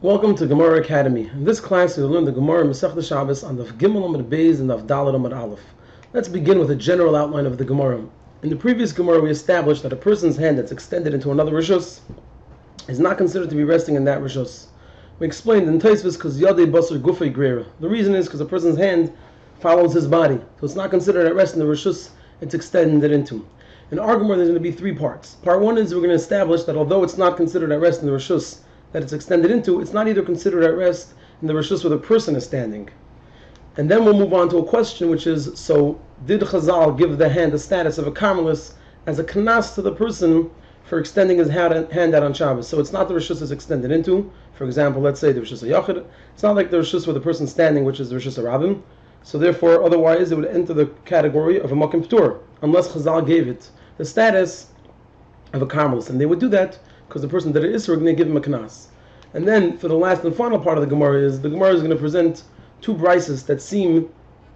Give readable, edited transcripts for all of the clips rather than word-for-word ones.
Welcome to Gemara Academy. In this class, we'll learn the Gemara Masechta Shabbos on the Gimel Amud Beis and the Daled Amud Aleph. Let's begin with a general outline of the Gemara. In the previous Gemara, we established that a person's hand that's extended into another rishus is not considered to be resting in that rishus. We explained in Taisvis because Yadei Basar Gufei Greira. The reason is because a person's hand follows his body, so it's not considered at rest in the rishus it's extended into. In our Gemara, there's going to be three parts. Part one is we're going to establish that although it's not considered at rest in the rishus that it's extended into, it's not either considered at rest in the rishus where the person is standing. And then we'll move on to a question, which is, so did Chazal give the hand the status of a karmelis as a knas to the person for extending his hand out on Shabbos? So it's not the rishus it's extended into. For example, let's say the rishus hayachid. It's not like the rishus where the person standing, which is the rishus harabim. So therefore, otherwise, it would enter the category of a makom p'tur, unless Chazal gave it the status of a karmelis. And they would do that because the person that it is, we're going to give him a knas. And then for the last and final part of the Gemara is going to present two brises that seem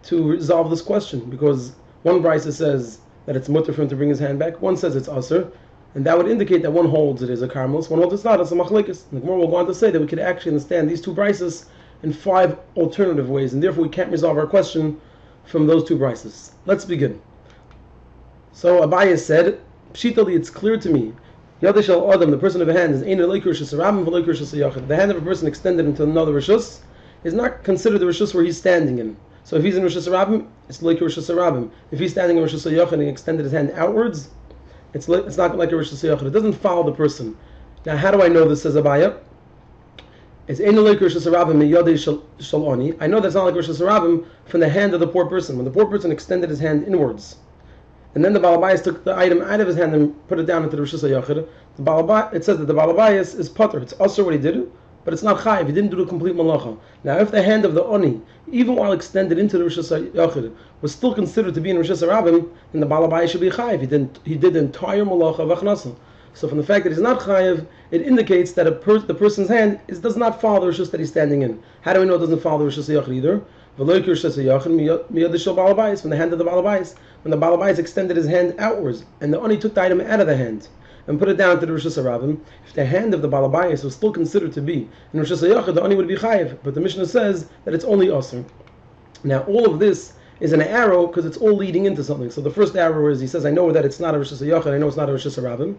to resolve this question, because one brisa says that it's mutter for him to bring his hand back, one says it's aser, and that would indicate that one holds it is a karmelis, one holds it's not, it's a machlekes. The Gemara will go on to say that we could actually understand these two brises in 5 alternative ways, and therefore we can't resolve our question from those two brises. Let's begin. So Abaye said, Pshitali, it's clear to me, Yadishal Adam, the person of a hand, is Ein Eloik Rishus Rabim V'Eloik Rishus Yachid. The hand of a person extended into another Rishus is not considered the Rishus where he's standing in. So if he's in Rishus Rabim, it's Eloik Rishus Rabim. If he's standing in Rishus Yachid and he extended his hand outwards, it's not like a Rishus Yachid. It doesn't follow the person. Now, how do I know this, says Abaya? It's Ein Eloik Rishus Rabim Yadei Shaloni. I know that's not like Rishus Rabim from the hand of the poor person. When the poor person extended his hand inwards, and then the Balabayas took the item out of his hand and put it down into the Rishus HaYachid. It says that the Balabayas is potter. It's also what he did, but it's not chayiv. He didn't do the complete malacha. Now, if the hand of the Oni, even while extended into the Rishus HaYachid, was still considered to be in Rishus HaRabim, then the Balabayas should be chayiv. He did the entire malacha of Achnasa. So from the fact that he's not chayiv, it indicates that the person's hand does not follow the Rishus that he's standing in. How do we know it doesn't follow the Rishus HaYachid either? From the hand of the Balabayas. When the Balabayas extended his hand outwards, and the Oni took the item out of the hand and put it down to the Rishus HaRabim, if the hand of the Balabayas was still considered to be in Rishus HaYachid, the Oni would be chayiv. But the Mishnah says that it's only aser. Now, all of this is an arrow because it's all leading into something. So the first arrow is, he says, I know that it's not a Rishus HaYachid, I know it's not a Rishus HaRabim.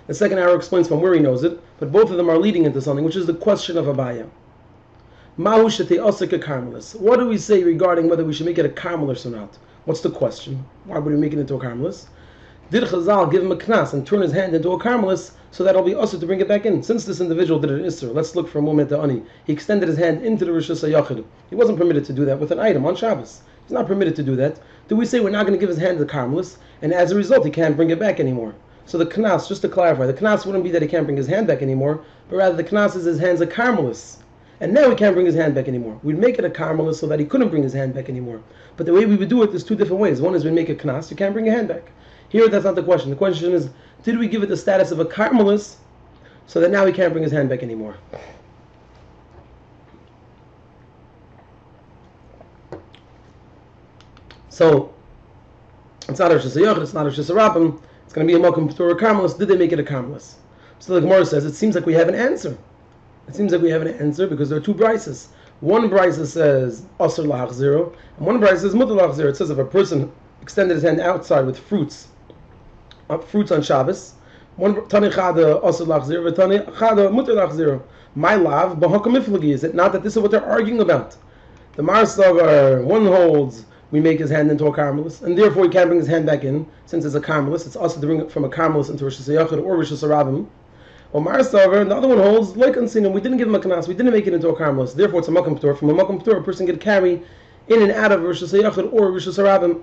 The second arrow explains from where he knows it, but both of them are leading into something, which is the question of Abaya. What do we say regarding whether we should make it a karmelis or not? What's the question? Why would we make it into a karmelis? Did Chazal give him a knas and turn his hand into a karmelis so that it'll be usher to bring it back in? Since this individual did it in Isser, let's look for a moment at Ani. He extended his hand into the Rishus HaYachid. He wasn't permitted to do that with an item on Shabbos. He's not permitted to do that. Do we say we're not going to give his hand to the karmelis, and as a result he can't bring it back anymore? So the knas, just to clarify, the knas wouldn't be that he can't bring his hand back anymore, but rather the knas is his hand's a karmelis. And now he can't bring his hand back anymore. We'd make it a karmelis so that he couldn't bring his hand back anymore. But the way we would do it, there's two different ways. One is we make a knas, you can't bring your hand back. Here, that's not the question. The question is, did we give it the status of a karmelis so that now he can't bring his hand back anymore? So, it's not a Rishus HaYachid, it's not a Rishus HaRabim, it's going to be a makom p'tur karmelis. Did they make it a karmelis? So the Gemara says, it seems like we have an answer. It seems like we have an answer because there are two brises. One brisa says aser lahachziro, and one brisa says mutar lahachziro. It says if a person extended his hand outside with fruits on Shabbos, one tani chada aser lahachziro, tani chada mutar lahachziro. My lav b'hakam iflagi. Is it not that this is what they're arguing about? The Marsavar, one holds we make his hand into a karmelis, and therefore he can't bring his hand back in since it's a karmelis. It's also to bring it from a karmelis into Rishus HaYachid or Rishus HaRabim. Omar Savar, and the other one holds, like Ansinim, we didn't give him a kanas, we didn't make it into a karmelis, therefore it's a makom p'tur. From a makom p'tur, a person can carry in and out of Rishus HaYachid or Rishus HaRabim.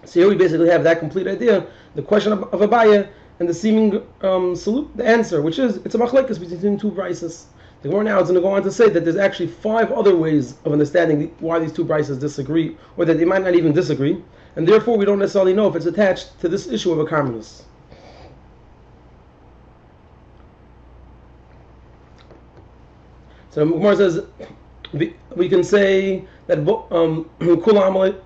So here we basically have that complete idea, the question of Abaya, and the seeming the answer, which is, it's a machlekes between two brises. The Gemara now is going to go on to say that there's actually 5 other ways of understanding why these two brises disagree, or that they might not even disagree, and therefore we don't necessarily know if it's attached to this issue of a karmelis. So Gemara says we can say that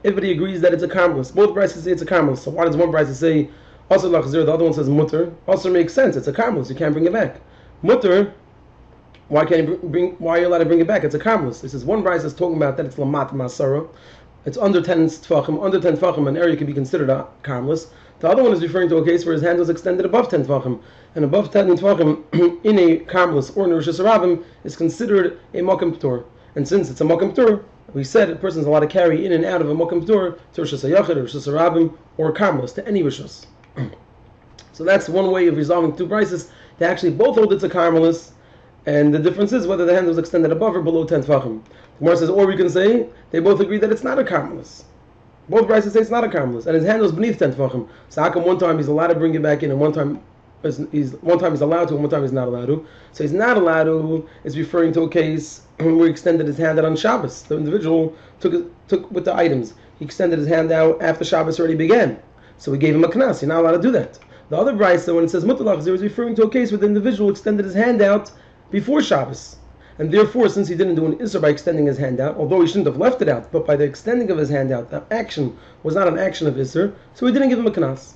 everybody agrees that it's a karmelis. Both brises say it's a karmelis. So why does one brisa say aser lachzir, the other one says mutar? Also makes sense. It's a karmelis. You can't bring it back. Mutar Why can't you why are you allowed to bring it back? It's a karmelis. This is one brayso is talking about that it's lamat masara. It's under 10 tefachim. Under 10 tefachim, an area can be considered a karmelis. The other one is referring to a case where his hand was extended above 10 tefachim, and above 10 tefachim in a karmelis or in a Rosh Hashanah is considered a mokem p'tor. And since it's a mokem p'tor, we said a person's allowed to carry in and out of a mokem p'tor to Rosh Hashanah, Rosh Hashanah, or karmelis, to any rishos. So that's one way of resolving two prices. They actually both hold it's a karmelis, and the difference is whether the hand was extended above or below 10 tefachim. The Gemara says, or we can say they both agree that it's not a karmelis. Both prices say it's not a karmelis, and his hand was beneath 10 tefachim. So how come one time he's allowed to bring it back in, and one time he's allowed to, and one time he's not allowed to? So he's not allowed to is referring to a case where he extended his hand out on Shabbos. The individual took with the items. He extended his hand out after Shabbos already began. So we gave him a knas. You're not allowed to do that. The other brayso, when it says mutalach, is referring to a case where the individual extended his hand out before Shabbos. And therefore, since he didn't do an isser by extending his hand out, although he shouldn't have left it out, but by the extending of his hand out, the action was not an action of isser, so we didn't give him a knas.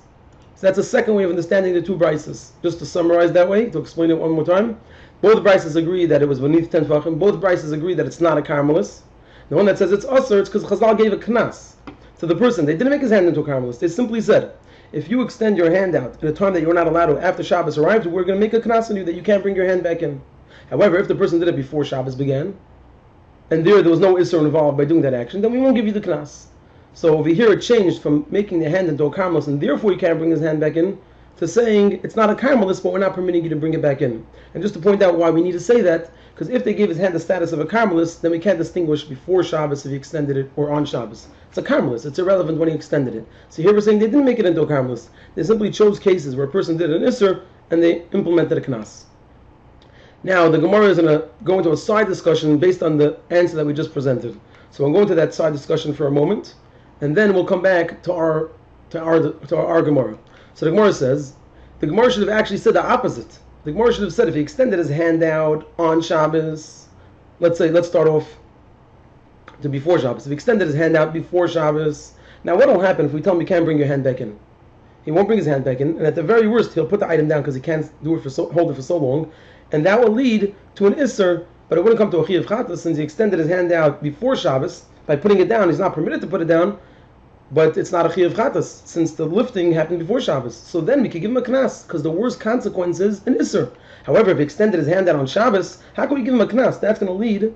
So that's a second way of understanding the two braysos. Just to summarize that way, to explain it one more time, both braysos agree that it was beneath 10 tefachim. Both braysos agree that it's not a karmelis. The one that says it's usser, it's because Chazal gave a knas to the person. They didn't make his hand into a karmelis. They simply said, if you extend your hand out in a time that you're not allowed to after Shabbos arrived, we're going to make a knas on you that you can't bring your hand back in. However, if the person did it before Shabbos began, and there was no isser involved by doing that action, then we won't give you the knas. So over here it changed from making the hand into a karmelis, and therefore you can't bring his hand back in, to saying it's not a karmelis, but we're not permitting you to bring it back in. And just to point out why we need to say that, because if they gave his hand the status of a karmelis, then we can't distinguish before Shabbos if he extended it or on Shabbos. It's a karmelis. It's irrelevant when he extended it. So here we're saying they didn't make it into a karmelis. They simply chose cases where a person did an isser and they implemented a knas. Now the Gemara is going to go into a side discussion based on the answer that we just presented. So we'll go into that side discussion for a moment, and then we'll come back to our Gemara. So the Gemara says, the Gemara should have actually said the opposite. The Gemara should have said if he extended his hand out on Shabbos, let's start off to before Shabbos. If he extended his hand out before Shabbos, now what will happen if we tell him you can't bring your hand back in? He won't bring his hand back in, and at the very worst, he'll put the item down because he can't hold it for so long, and that will lead to an isser, but it wouldn't come to a chiyuv chatas since he extended his hand out before Shabbos. By putting it down, he's not permitted to put it down, but it's not a chiyuv chatas since the lifting happened before Shabbos. So then we could give him a knas because the worst consequence is an isser. However, if he extended his hand out on Shabbos, how can we give him a knas? That's going to lead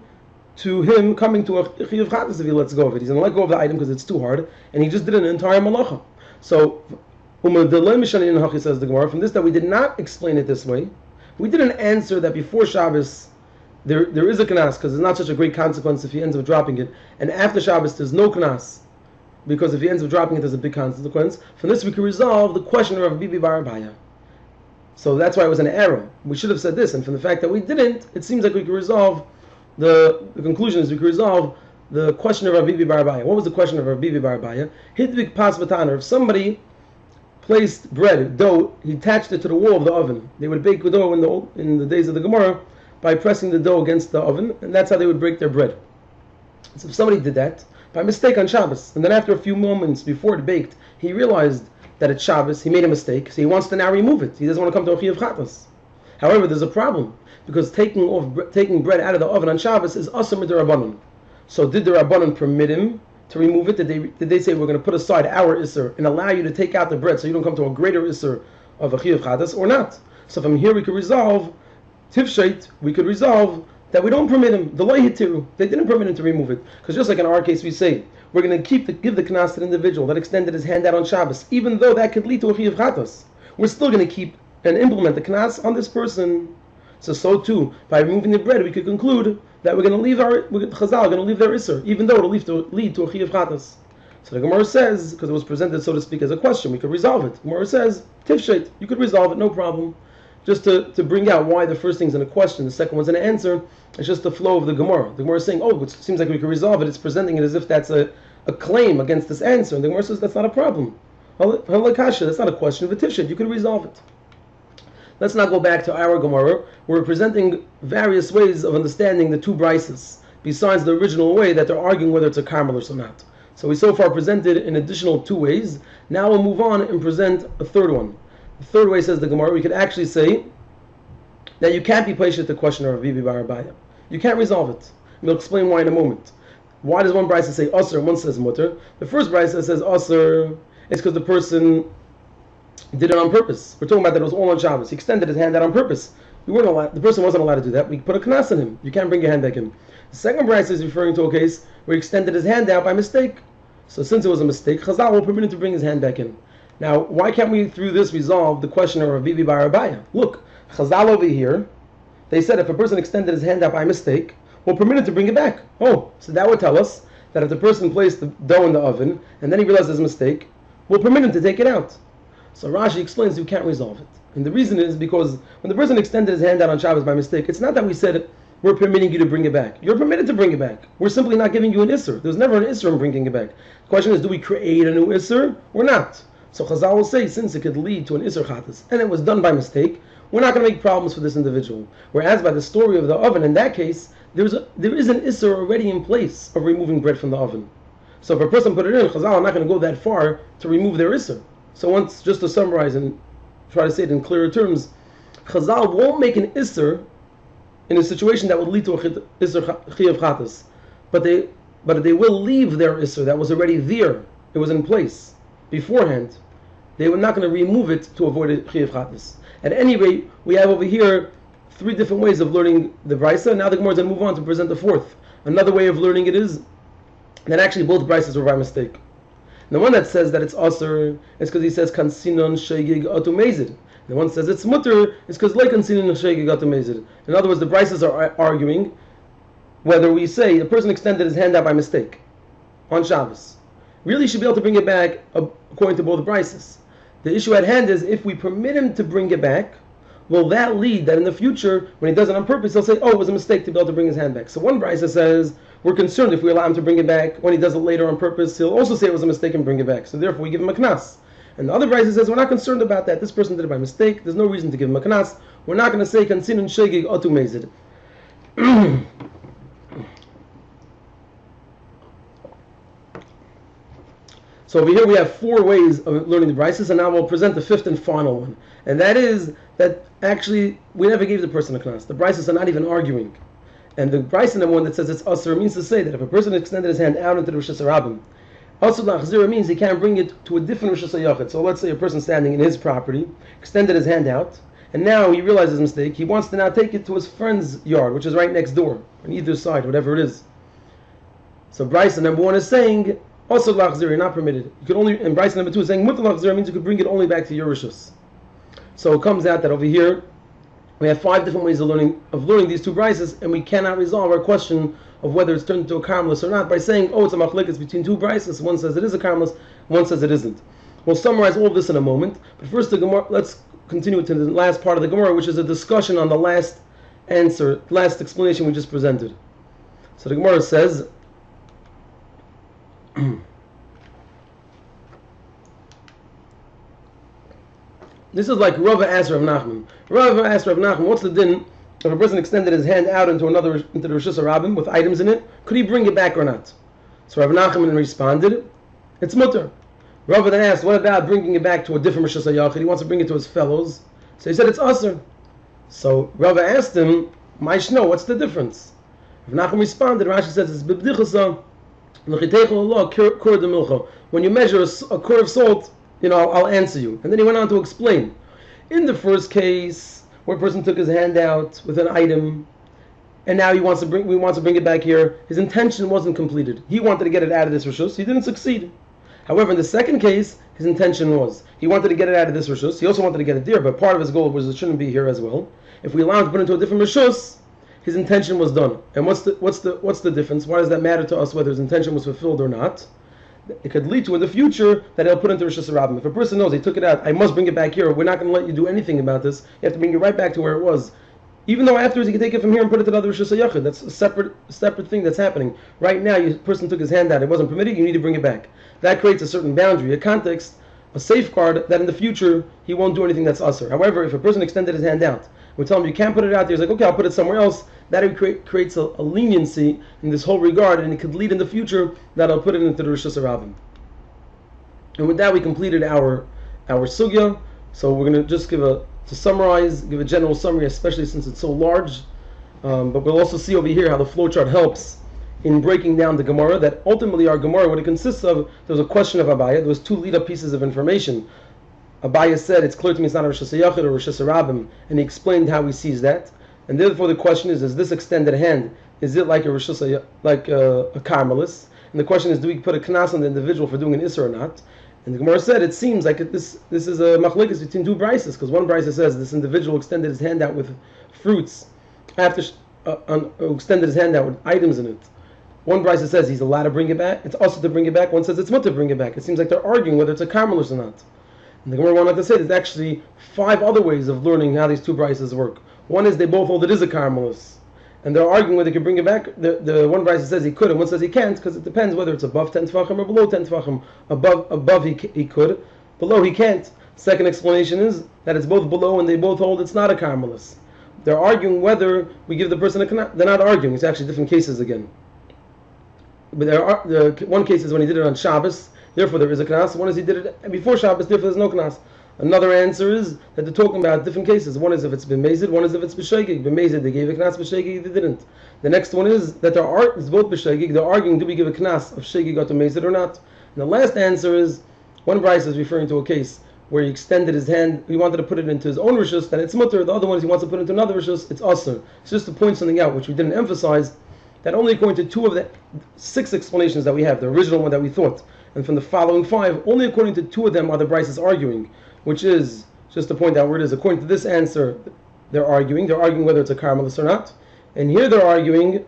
to him coming to a chiyuv chatas if he lets go of it. He's going to let go of the item because it's too hard, and he just did an entire malacha. So, says the Gemara, from this that we did not explain it this way. We didn't answer that before Shabbos there is a knas because it's not such a great consequence if he ends up dropping it, and after Shabbos there's no knas because if he ends up dropping it there's a big consequence. From this we can resolve the question of Rav Bibi Bar Abaya. So that's why it was an error. We should have said this, and from the fact that we didn't, it seems like we can resolve the conclusion is we can resolve the question of Rav Bibi Bar Abaya. What was the question of Rav Bibi Bar Abaya? Hidvik pas v'taner. If somebody placed bread, dough, he attached it to the wall of the oven. They would bake the dough in the days of the Gemara by pressing the dough against the oven, and that's how they would break their bread. So if somebody did that by mistake on Shabbos, and then after a few moments before it baked, he realized that it's Shabbos, he made a mistake, so he wants to now remove it. He doesn't want to come to a chiyuv chatas. However, there's a problem, because taking bread out of the oven on Shabbos is asur midrabanan. So did the Rabbanan permit him to remove it? Did they say we're going to put aside our isser and allow you to take out the bread so you don't come to a greater isser of a chiyuv chatas, or not? So from here we could resolve tifsheit, we could resolve that we don't permit him, the loy hitiru, they didn't permit him to remove it. Because just like in our case we say, we're going to give the knas to the individual that extended his hand out on Shabbos, even though that could lead to a chiyuv chatas. We're still going to keep and implement the knas on this person. So too, by removing the bread, we could conclude that we're going to leave Chazal are going to leave their isser, even though it'll lead to a chiyuv chatas. So the Gemara says, because it was presented, so to speak, as a question, we could resolve it. The Gemara says, tifshet, you could resolve it, no problem. Just to bring out why the first thing's in a question, the second one's an answer. It's just the flow of the Gemara. The Gemara is saying, it seems like we can resolve it. It's presenting it as if that's a claim against this answer. And the Gemara says, that's not a problem. Halakasha, that's not a question of a tifshet. You can resolve it. Let's now go back to our Gemara. We're presenting various ways of understanding the two brises, besides the original way that they're arguing whether it's a karmelis or not. So we so far presented an additional two ways. Now we'll move on and present a third one. The third way, says the Gemara, we could actually say Now you can't be placed at the question of Vivi Bar Abaya. You can't resolve it. We'll explain why in a moment. Why does one brisa say Asr and one says Mutter? The first brisa says Asr is because the person did it on purpose. We're talking about that it was all on Shabbos. He extended his hand out on purpose. The person wasn't allowed to do that. We put a knas on him. You can't bring your hand back in. The second brisa is referring to a case where he extended his hand out by mistake. So since it was a mistake, Chazal will permit him to bring his hand back in. Now, why can't we, through this, resolve the question of Ravivi Bar Abaya? Look, Chazal over here, they said if a person extended his hand out by mistake, we'll permit him to bring it back. Oh, so that would tell us that if the person placed the dough in the oven, and then he realized his mistake, we'll permit him to take it out. So Rashi explains you can't resolve it. And the reason is because when the person extended his hand out on Shabbos by mistake, it's not that we said we're permitting you to bring it back. You're permitted to bring it back. We're simply not giving you an Isser. There's never an Isser in bringing it back. The question is, do we create a new Isser or not? So Chazal will say, since it could lead to an Isser Chatas, and it was done by mistake, we're not going to make problems for this individual. Whereas by the story of the oven, in that case, there is an Isser already in place of removing bread from the oven. So if a person put it in, Chazal are not going to go that far to remove their Isser. So once, just to summarize and try to say it in clearer terms, Chazal won't make an Isser in a situation that would lead to a Isser Chiyav Chatas. But they will leave their Isser that was already there. It was in place beforehand. They were not going to remove it to avoid a Chiyav Chatas. At any rate, we have over here 3 different ways of learning the Brisa. Now the Gemara is going to move on to present the 4th. Another way of learning it is that actually both Brisas were by mistake. The one that says that it's Asr is because he says Kansinon Shegig Atumezid. The one that says it's Mutter is because like Kansinon Shegig Atumezid. In other words, the Brisas are arguing whether we say the person extended his hand out by mistake on Shabbos. Really should be able to bring it back according to both Brisas. The issue at hand is if we permit him to bring it back, will that lead that in the future, when he does it on purpose, he'll say, oh, it was a mistake to be able to bring his hand back. So one brisa says, we're concerned if we allow him to bring it back. When he does it later on purpose, he'll also say it was a mistake and bring it back. So therefore, we give him a knas. And the other brisa says, we're not concerned about that. This person did it by mistake. There's no reason to give him a knas. We're not going to say, kansinun shegig otu mezid. So over here we have 4 ways of learning the brises, and now we'll present the 5th and final one. And that is that actually we never gave the person a knas. The brises are not even arguing. And the brise number 1 that says it's asr means to say that if a person extended his hand out into the Rosh Hashanah, asr lachzira means he can't bring it to a different Rosh Hashanah. So let's say a person standing in his property, extended his hand out, and now he realizes his mistake. He wants to now take it to his friend's yard, which is right next door, on either side, whatever it is. So brise number 1 is saying, also lachzir, you're not permitted. You could only, and Bryce number 2 is saying mutar lachzir means you could bring it only back to your rishus. So it comes out that over here we have 5 different ways of learning these 2 brises, and we cannot resolve our question of whether it's turned into a karmelis or not by saying, oh, it's a machlekes between 2 brises. One says it is a karmelis, one says it isn't. We'll summarize all of this in a moment, but first the Gemara. Let's continue to the last part of the Gemara, which is a discussion on the last answer, last explanation we just presented. So the Gemara says. This is like Rava asked Rav Nachman. Rava asked Rav Nachman, what's the din if a person extended his hand out into the Rosh Hashanah with items in it? Could he bring it back or not? So Rav Nachman responded, it's mutter. Rava then asked, what about bringing it back to a different Rosh Hashanah? He wants to bring it to his fellows. So he said, it's asr. So Rava asked him, Maishno, what's the difference? Rav Nachman responded, Rashi says, it's bibdichasa. When you measure a quart of salt, I'll answer you. And then he went on to explain. In the first case, where a person took his hand out with an item, and now we want to bring it back here, his intention wasn't completed. He wanted to get it out of this rishus. He didn't succeed. However, in the second case, his intention was he wanted to get it out of this rishus. He also wanted to get it there, but part of his goal was it shouldn't be here as well. If we allow him to put it into a different rishus, his intention was done. And what's the difference? Why does that matter to us whether his intention was fulfilled or not? It could lead to in the future that he'll put into Rosh Hashanah. If a person knows he took it out, I must bring it back here. We're not going to let you do anything about this. You have to bring it right back to where it was. Even though afterwards he can take it from here and put it to the other Rosh Hashanah. That's a separate thing that's happening. Right now, the person took his hand out. It wasn't permitted. You need to bring it back. That creates a certain boundary, a context, a safeguard that in the future he won't do anything that's usher. However, if a person extended his hand out, we tell him you can't put it out there. He's like, okay, I'll put it somewhere else. That creates a leniency in this whole regard, and it could lead in the future that I'll put it into the Rosh Hashanah. And with that, we completed our Sugya. So we're going to just give a to summarize, give a general summary, especially since it's so large. But we'll also see over here how the flowchart helps in breaking down the Gemara, that ultimately our Gemara, what it consists of, there was a question of Abaya, there was two lead-up pieces of information. Abaya said, it's clear to me it's not a Rosh Hashanah or Rosh Hashanah, and he explained how he sees that. And therefore the question is this extended hand, is it like a Rosh Hashanah, like a Carmelis? And the question is, do we put a knas on the individual for doing an Isser or not? And the Gemara said, it seems like this is a machlekes between two brises, because one brise says this individual extended his hand out with fruits, after extended his hand out with items in it. One brise says he's allowed to bring it back, it's also to bring it back. One says it's not to bring it back. It seems like they're arguing whether it's a carmelis or not. And the Gemara wanted to say there's actually 5 other ways of learning how these two brises work. One is they both hold it is a carmelis, and they're arguing whether they can bring it back. The one brise says he could, and one says he can't, because it depends whether it's above 10 tefachim or below 10 tefachim. Above he could, below he can't. Second explanation is that it's both below and they both hold it's not a carmelis. They're arguing whether we give the person a knas. They're not arguing, it's actually different cases again. But one case is when he did it on Shabbos, therefore there is a knas. One is he did it before Shabbos, therefore there's no knas. Another answer is that they're talking about different cases. One is if it's been mazid, one is if it's b'shegig. B'mazid they gave a knas, b'shegig they didn't. The next one is that it's both b'shegig. They're arguing, do we give a knas of shegig or to mazid or not? And the last answer is, one bryce is referring to a case where he extended his hand, he wanted to put it into his own rishus, then it's mutter. The other one is he wants to put it into another rishus, it's asur. It's just to point something out, which we didn't emphasize, that only according to 2 of the 6 explanations that we have, the original one that we thought, and from the following 5, only according to 2 of them are the bryces arguing, which is, just to point out where it is, according to this answer, they're arguing whether it's a carmelis or not, and here they're arguing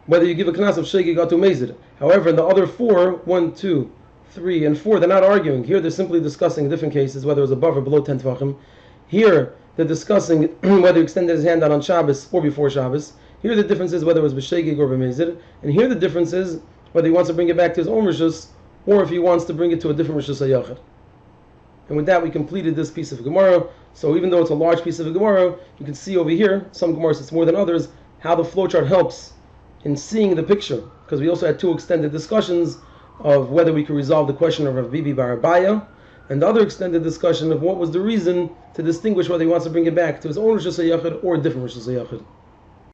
whether you give a knas of shegig or to mazid. However, in the other 4, 1, 2, 3, and 4, they're not arguing. Here they're simply discussing different cases, whether it's above or below 10 tvachim. Here they're discussing whether he extended his hand out on Shabbos or before Shabbos. Here the difference is whether it was b'shegig or b'mezid. And here the difference is whether he wants to bring it back to his own rishus or if he wants to bring it to a different rishus hayachid. And with that we completed this piece of Gemara. So even though it's a large piece of Gemara, you can see over here, some Gemaras it's more than others, how the flowchart helps in seeing the picture. Because we also had 2 extended discussions of whether we could resolve the question of Rav Bibi bar Abaya, and the other extended discussion of what was the reason to distinguish whether he wants to bring it back to his own Rishus HaYachid or a different Rishus HaYachid.